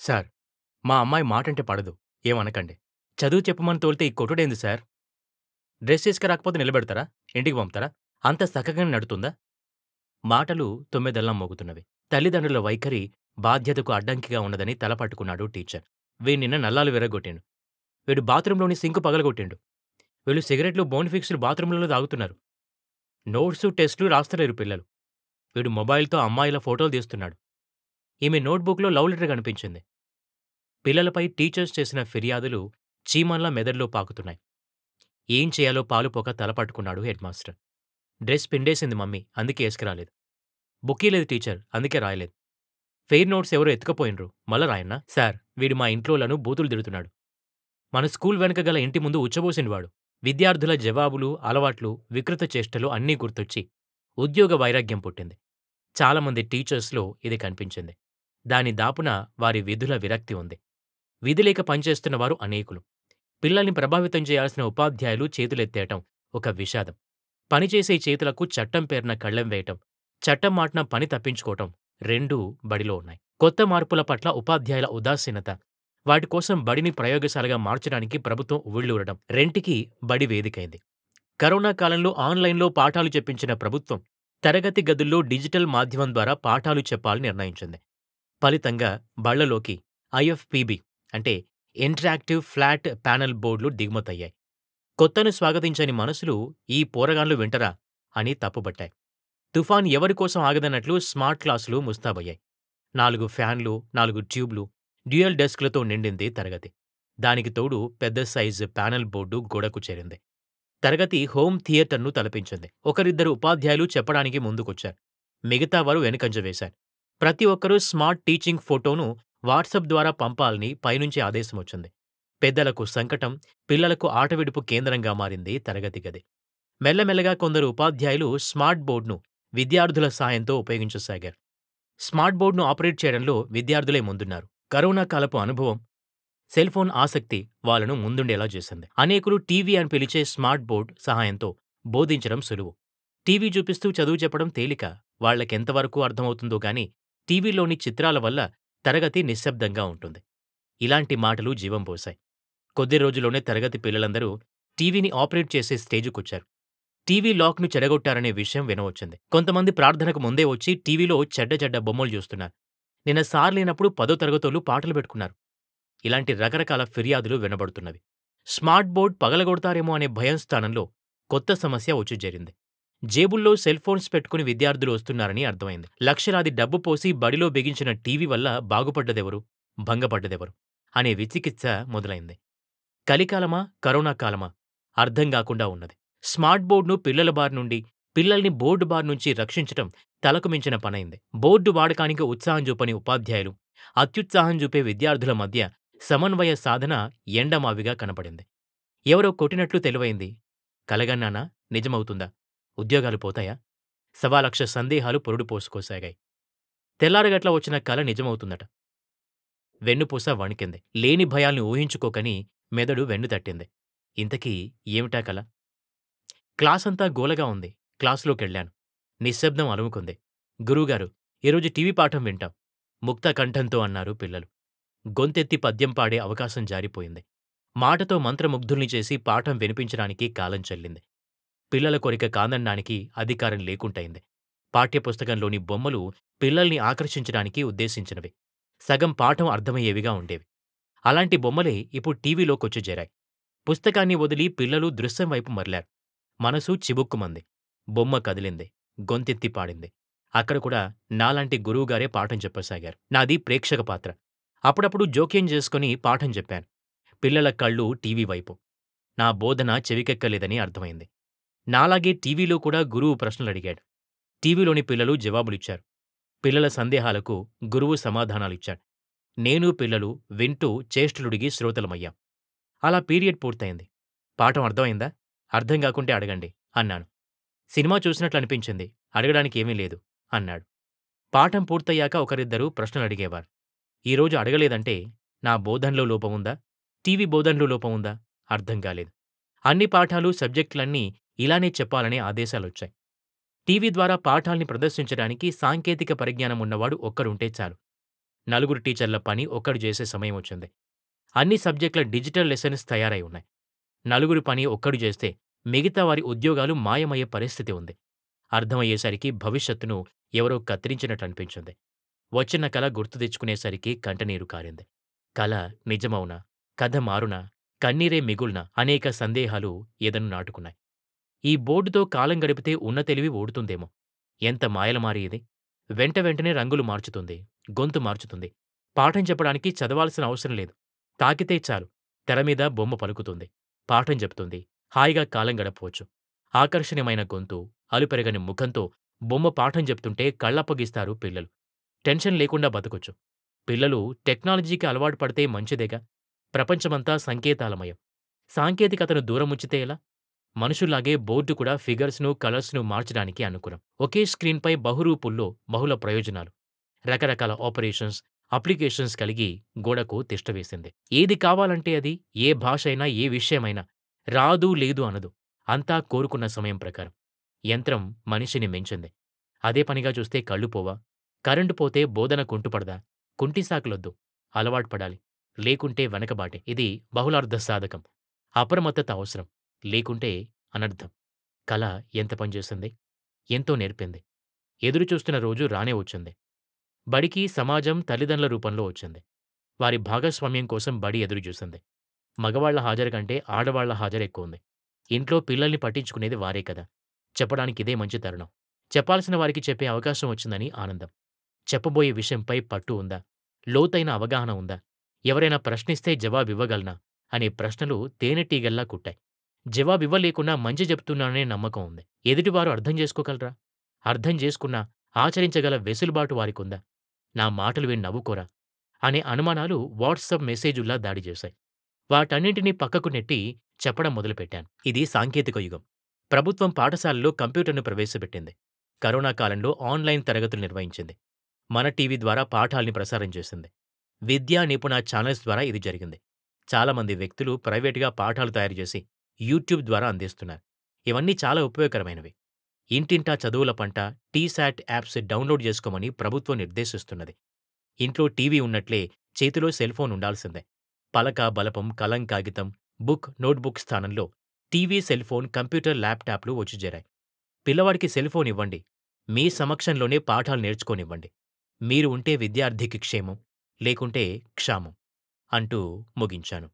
Sir, మా అమ్మాయి మాటంటే పడదు. ఏమనకండి. చదువు చెప్పమని తోలితే ఈ కొట్టుడేంది సార్? డ్రెస్ ఏసుకురాకపోతే నిలబెడతారా? ఇంటికి పంపుతారా? అంత సక్కగానే నడుతుందా? మాటలు తొమ్మెదెల్లా మోగుతున్నవి. తల్లిదండ్రుల వైఖరి బాధ్యతకు అడ్డంకిగా ఉన్నదని తల పట్టుకున్నాడు టీచర్. వీడు నిన్న నల్లాలు విరగ్గొట్టిండు. వీడు బాత్రూంలోని సింకు పగలగొట్టిండు. వీళ్ళు సిగరెట్లు, బోర్న్‌ఫిక్స్‌లు బాత్రూంలోనే తాగుతున్నారు. నోట్సు, టెస్టులు రాస్తలేరు పిల్లలు. వీడు మొబైల్‌తో అమ్మాయిల ఫోటోలు తీస్తున్నాడు. ఈమె నోట్‌బుక్‌లో లవ్ లెటర్ కనిపించింది. పిల్లలపై టీచర్స్ చేసిన ఫిర్యాదులు చీమల్లా మెదడులో పాకుతున్నాయి. ఏం చేయాలో పాలుపోక తలపట్టుకున్నాడు హెడ్‌మాస్టర్. డ్రెస్ పిండేసింది మమ్మీ, అందుకే ఏసుకురాలేదు. బుక్కీలేదు టీచర్, అందుకే రాయలేదు. ఫెయిర్ నోట్స్ ఎవరో ఎత్తుకుపోయిండ్రు, మళ్ళా రాయన్నా? సార్, వీడు మా ఇంట్లోలను బూతులు తిడుతున్నాడు. మన స్కూల్ వెనక గల ఇంటి ముందు ఉచ్చబోసిండు వాడు. విద్యార్థుల జవాబులు, అలవాట్లు, వికృత చేష్టలు అన్నీ గుర్తొచ్చి ఉద్యోగ వైరాగ్యం పుట్టింది. చాలామంది టీచర్స్‌లో ఇది కనిపించింది. దాని దాపున వారి విధుల విరక్తి ఉంది. విధి లేక పనిచేస్తున్న వారు అనేకులు. పిల్లల్ని ప్రభావితం చేయాల్సిన ఉపాధ్యాయులు చేతులెత్తేయటం ఒక విషాదం. పనిచేసే చేతులకు చట్టం పేరున కళ్ళెం వేయటం, చట్టం మాటున పని తప్పించుకోవటం రెండూ బడిలో ఉన్నాయి. కొత్త మార్పుల పట్ల ఉపాధ్యాయుల ఉదాసీనత, వాటి కోసం బడిని ప్రయోగశాలగా మార్చడానికి ప్రభుత్వం ఉవ్విళ్లూరడం, రెంటికి బడి వేదికైంది. కరోనా కాలంలో ఆన్‌లైన్‌లో పాఠాలు చెప్పించిన ప్రభుత్వం తరగతి గదుల్లో డిజిటల్ మాధ్యమం ద్వారా పాఠాలు చెప్పాలని నిర్ణయించింది. ఫలితంగా బళ్లలోకి ఐఎఫ్‌పీబీ అంటే ఇంటరాక్టివ్ ఫ్లాట్ ప్యానెల్ బోర్డులు దిగుమతయ్యాయి. కొత్తను స్వాగతించని మనసులు ఈ పోరగాన్లు వింటరా అని తప్పుబట్టాయి. తుఫాన్ ఎవరి కోసం ఆగదన్నట్లు స్మార్ట్ క్లాసులు ముస్తాబయ్యాయి. 4 ఫ్యాన్లు, 4 ట్యూబ్లు, డ్యూయల్ డెస్క్‌లతో నిండింది తరగతి. దానికి తోడు పెద్ద సైజు ప్యానెల్ బోర్డు గోడకు చేరింది. తరగతి హోమ్ థియేటర్‌ను తలపించింది. ఒకరిద్దరు ఉపాధ్యాయులు చెప్పడానికి ముందుకొచ్చారు. మిగతా వారు వెనుకంజ వేశారు. ప్రతి ఒక్కరూ స్మార్ట్ టీచింగ్ ఫోటోను వాట్సాప్ ద్వారా పంపాలని పైనుంచి ఆదేశమొచ్చింది. పెద్దలకు సంకటం, పిల్లలకు ఆటవిడుపు కేంద్రంగా మారింది తరగతి గది. మెల్లమెల్లగా కొందరు ఉపాధ్యాయులు స్మార్ట్ బోర్డ్‌ను విద్యార్థుల సాయంతో ఉపయోగించసాగారు. స్మార్ట్ బోర్డ్‌ను ఆపరేట్ చేయడంలో విద్యార్థులే ముందున్నారు. కరోనా కాలపు అనుభవం, సెల్‌ఫోన్ ఆసక్తి వాళ్ళను ముందుండేలా చేసింది. అనేకులు టీవీ అని పిలిచే స్మార్ట్ బోర్డ్ సహాయంతో బోధించడం సులువు. టీవీ చూపిస్తూ చదువు చెప్పడం తేలిక. వాళ్ళకెంతవరకు అర్థమవుతుందో గానీ, టీవీలోని చిత్రాల వల్ల తరగతి నిశ్శబ్దంగా ఉంటుంది. ఇలాంటి మాటలు జీవం పోశాయి. కొద్ది రోజుల్లోనే తరగతి పిల్లలందరూ టీవీని ఆపరేట్ చేసే స్టేజుకొచ్చారు. టీవీ లాక్‌ను చెడగొట్టారనే విషయం వినవచ్చింది. కొంతమంది ప్రార్థనకు ముందే వచ్చి టీవీలో చెడ్డ చెడ్డ బొమ్మలు చూస్తున్నారు. నిన్న సార్ లేనప్పుడు 10వ తరగతోళ్ళు పాటలు పెట్టుకున్నారు. ఇలాంటి రకరకాల ఫిర్యాదులు వినబడుతున్నవి. స్మార్ట్ బోర్డ్ పగలగొడతారేమో అనే భయం స్థానంలో కొత్త సమస్య వచ్చి చేరింది. జేబుల్లో సెల్‌ఫోన్స్ పెట్టుకుని విద్యార్థులు వస్తున్నారని అర్థమైంది. లక్షలాది డబ్బు పోసి బడిలో బిగించిన టీవీ వల్ల బాగుపడ్డదెవరు? భంగపడ్డదెవరు? అనే విచికిత్స మొదలైంది. కలికాలమా? కరోనా కాలమా? అర్థం గాకుండా ఉన్నది. స్మార్ట్ బోర్డ్‌ను పిల్లల బారి నుండి, పిల్లల్ని బోర్డు బారి నుంచి రక్షించటం తలకు మించిన పనైంది. బోర్డు వాడకానికి ఉత్సాహం చూపని ఉపాధ్యాయులు, అత్యుత్సాహం చూపే విద్యార్థుల మధ్య సమన్వయ సాధన ఎండమావిగా కనపడింది. ఎవరో కొట్టినట్లు తెలివైంది. కలగన్నానా? నిజమవుతుందా? ఉద్యోగాలు పోతాయా? సవాలక్ష సందేహాలు పురుడు పోసుకోసాగాయి. తెల్లారగట్ల వచ్చిన కల నిజమవుతుందట. వెన్నుపూస వణికింది. లేని భయాల్ని ఊహించుకోకని మెదడు వెన్ను తట్టింది. ఇంతకీ ఏమిటా కల? క్లాసంతా గోలగా ఉంది. క్లాసులోకెళ్ళాను. నిశ్శబ్దం అలుముకుంది. గురువుగారు, ఈరోజు టీవీ పాఠం వింటాం. ముక్త కంఠంతో అన్నారు పిల్లలు. గొంతెత్తి పద్యం పాడే అవకాశం జారిపోయింది. మాటతో మంత్రముగ్ధుల్ని చేసి పాఠం వినిపించడానికి కాలం చెల్లింది. పిల్లల కోరిక కాదనడానికి అధికారం లేకుంటైంది. పాఠ్యపుస్తకంలోని బొమ్మలు పిల్లల్ని ఆకర్షించడానికి ఉద్దేశించినవి. సగం పాఠం అర్థమయ్యేవిగా ఉండేవి. అలాంటి బొమ్మలే ఇప్పుడు టీవీలోకొచ్చి చేరాయి. పుస్తకాన్ని వదిలి పిల్లలు దృశ్యం వైపు మరలారు. మనసు చిబుక్కుమంది. బొమ్మ కదిలింది. గొంతెత్తి పాడింది. అక్కడ కూడా నాలాంటి గురువుగారే పాఠం చెప్పసాగారు. నాది ప్రేక్షక పాత్ర. అప్పుడప్పుడు జోక్యం చేసుకుని పాఠం చెప్పాను. పిల్లల కళ్ళు టీవీ వైపు. నా బోధన చెవికెక్కలేదని అర్థమైంది. నాలాగే టీవీలో కూడా గురువు ప్రశ్నలడిగాడు. టీవీలోని పిల్లలు జవాబులిచ్చారు. పిల్లల సందేహాలకు గురువు సమాధానాలిచ్చాడు. నేను, పిల్లలు వింటూ చేష్టలుడిగి శ్రోతలమయ్యాం. అలా పీరియడ్ పూర్తయింది. పాఠం అర్థమైందా? అర్థం గాకుంటే అడగండి అన్నాను. సినిమా చూసినట్లనిపించింది. అడగడానికి ఏమీ లేదు అన్నాడు. పాఠం పూర్తయ్యాక ఒకరిద్దరు ప్రశ్నలడిగేవారు. ఈరోజు అడగలేదంటే నా బోధనలో లోపముందా? టీవీ బోధనలో లోపముందా? అర్థం కాలేదు. అన్ని పాఠాలు, సబ్జెక్టులన్నీ ఇలానే చెప్పాలనే ఆదేశాలొచ్చాయి. టీవీ ద్వారా పాఠాల్ని ప్రదర్శించడానికి సాంకేతిక పరిజ్ఞానం ఉన్నవాడు ఒక్కరుంటే చాలు. నలుగురు టీచర్ల పని ఒక్కడు చేసే సమయం వచ్చింది. అన్ని సబ్జెక్టుల డిజిటల్ లెసన్స్ తయారై ఉన్నాయి. నలుగురి పని ఒక్కడు చేస్తే మిగతా వారి ఉద్యోగాలు మాయమయ్యే పరిస్థితి ఉంది. అర్థమయ్యేసరికి భవిష్యత్తును ఎవరో కత్తిరించినట్టు అనిపించింది. వచ్చిన కల గుర్తు తెచ్చుకునేసరికి కంటనీరు కారింది. కల నిజమవునా? కథ మారునా? కన్నీరే మిగుల్నా? అనేక సందేహాలు ఎదను నాటుకున్నాయి. ఈ బోర్డుతో కాలం గడిపితే ఉన్న తెలివి ఓడుతుందేమో! ఎంత మాయలమారి ఇది! వెంట వెంటనే రంగులు మార్చుతుంది. గొంతు మార్చుతుంది. పాఠం చెప్పడానికి చదవాల్సిన అవసరం లేదు. తాకితే చాలు తెర మీద బొమ్మ పలుకుతుంది. పాఠం చెప్తుంది. హాయిగా కాలం గడపవచ్చు. ఆకర్షణీయమైన గొంతు, అలుపెరగని ముఖంతో బొమ్మ పాఠం చెప్తుంటే కళ్ళప్పగిస్తారు పిల్లలు. టెన్షన్ లేకుండా బతకొచ్చు. పిల్లలు టెక్నాలజీకి అలవాటు పడితే మంచిదేగా! ప్రపంచమంతా సంకేతాలమయం. సాంకేతికతను దూరముంచితే ఎలా? మనుషుల్లాగే బోర్డు కూడా ఫిగర్స్‌ను, కలర్స్‌ను మార్చడానికి అనుకూలం. ఒకే స్క్రీన్‌పై బహురూపుల్లో బహుళ ప్రయోజనాలు. రకరకాల ఆపరేషన్స్, అప్లికేషన్స్ కలిగి గోడకు తిష్టవేసింది. ఏది కావాలంటే అది, ఏ భాష అయినా, ఏ విషయమైనా రాదు, లేదు అనదు. అంతా కోరుకున్న సమయం ప్రకారం. యంత్రం మనిషిని మించింది. అదే పనిగా చూస్తే కళ్ళు పోవా? కరెంటు పోతే బోధన కుంటుపడదా? కుంటి సాకులొద్దు. అలవాటు పడాలి. లేకుంటే వెనకబాటే. ఇది బహుళార్థ సాధకం. అప్రమత్తత అవసరం. లేకుంటే అనర్థం. కళ ఎంత పనిచేసింది? ఎంతో నేర్పింది. ఎదురుచూస్తున్న రోజు రానే వచ్చింది. బడికి సమాజం తల్లిదండ్రుల రూపంలో వచ్చింది. వారి భాగస్వామ్యం కోసం బడి ఎదురుచూసింది. మగవాళ్ల హాజరు కంటే ఆడవాళ్ల హాజరు ఎక్కువుంది. ఇంట్లో పిల్లల్ని పట్టించుకునేది వారే కదా! చెప్పడానికి ఇదే మంచి తరుణం. చెప్పాల్సిన వారికి చెప్పే అవకాశం వచ్చిందని ఆనందం. చెప్పబోయే విషయంపై పట్టు ఉందా? లోతైన అవగాహన ఉందా? ఎవరైనా ప్రశ్నిస్తే జవాబివ్వగలనా? అనే ప్రశ్నలు తేనెటీగల్లా కుట్టాయి. జవాబివ్వలేకున్నా మంచి చెప్తున్నాననే నమ్మకం ఉంది. ఎదుటివారు అర్థం చేసుకోగలరా? అర్థం చేసుకున్నా ఆచరించగల వెసులుబాటు వారికుందా? నా మాటలు విని నవ్వుకోరా? అనే అనుమానాలు వాట్సాప్ మెసేజుల్లా దాడి చేశాయి. వాటన్నింటినీ పక్కకు నెట్టి చెప్పడం మొదలుపెట్టాను. ఇది సాంకేతిక యుగం. ప్రభుత్వం పాఠశాలల్లో కంప్యూటర్‌ను ప్రవేశపెట్టింది. కరోనా కాలంలో ఆన్‌లైన్ తరగతులు నిర్వహించింది. మన టీవీ ద్వారా పాఠాల్ని ప్రసారం చేసింది. విద్యా నిపుణ ఛానల్స్ ద్వారా ఇది జరిగింది. చాలామంది వ్యక్తులు ప్రైవేట్‌గా పాఠాలు తయారు చేసి యూట్యూబ్ ద్వారా అందిస్తున్నారు. ఇవన్నీ చాలా ఉపయోగకరమైనవి. ఇంటింటా చదువుల పంట టీశాట్ యాప్స్ డౌన్‌లోడ్ చేసుకోమని ప్రభుత్వం నిర్దేశిస్తున్నది. ఇంట్లో టీవీ ఉన్నట్లే చేతిలో సెల్‌ఫోన్ ఉండాల్సిందే. పలక, బలపం, కలం, కాగితం, బుక్, నోట్‌బుక్ స్థానంలో టీవీ, సెల్‌ఫోన్, కంప్యూటర్, ల్యాప్‌టాప్‌లు వచ్చి చేరాయి. పిల్లవాడికి సెల్‌ఫోన్ ఇవ్వండి. మీ సమక్షంలోనే పాఠాలు నేర్చుకోనివ్వండి. మీరు ఉంటే విద్యార్థికి క్షేమం, లేకుంటే క్షామం అంటూ ముగించాను.